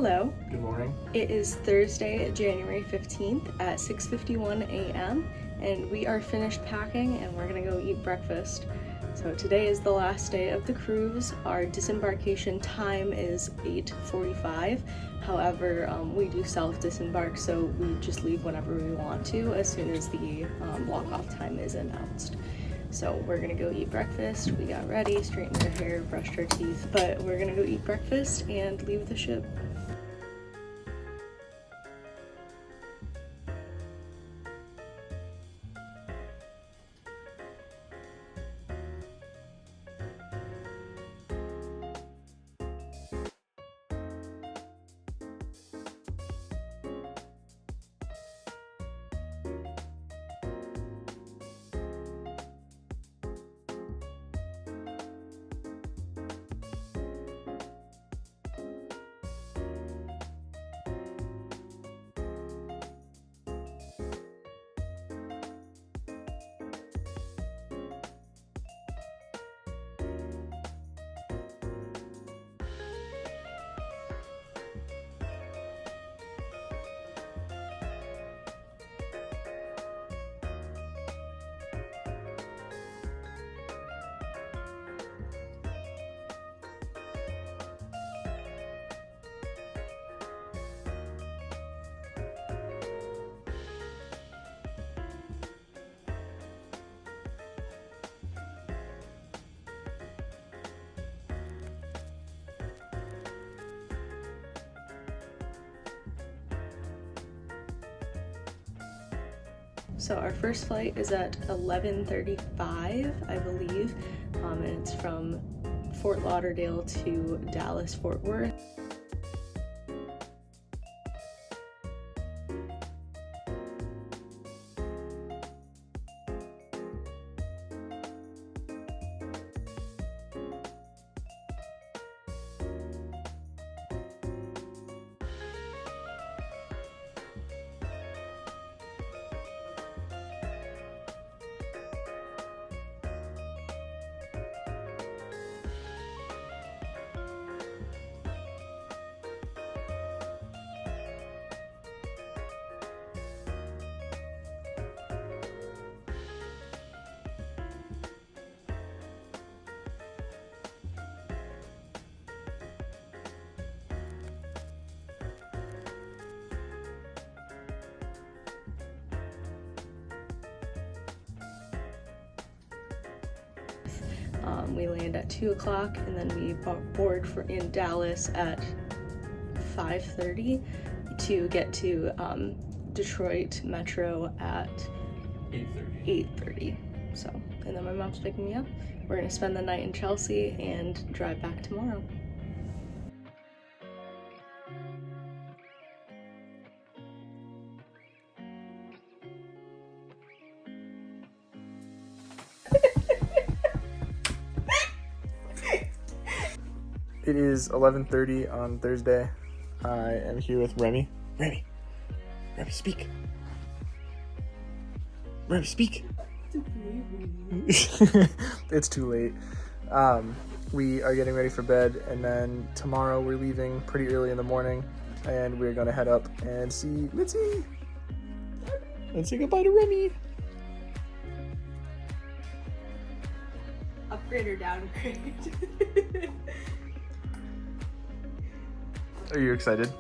Hello. Good morning. It is Thursday, January 15th at 6:51 a.m. and we are finished packing and we're gonna go eat breakfast. So today is the last day of the cruise. Our disembarkation time is 8:45. However, we do self-disembark, so we just leave whenever we want to as soon as the walk-off time is announced. So we're gonna go eat breakfast. We got ready, straightened our hair, brushed our teeth, but we're gonna go eat breakfast and leave the ship. So our first flight is at 11:35, I believe, and it's from Fort Lauderdale to Dallas, Fort Worth. We land at 2 o'clock and then we board in Dallas at 5:30 to get to Detroit Metro at 8:30. So, and then my mom's picking me up. We're gonna spend the night in Chelsea and drive back tomorrow. It is 11:30 on Thursday. I am here with Remy. Remy, speak. Remy, speak. It's too late. We are getting ready for bed, and then tomorrow we're leaving pretty early in the morning, and we're gonna head up and see Mitzi. And say goodbye to Remy. Upgrade or downgrade? Are you excited?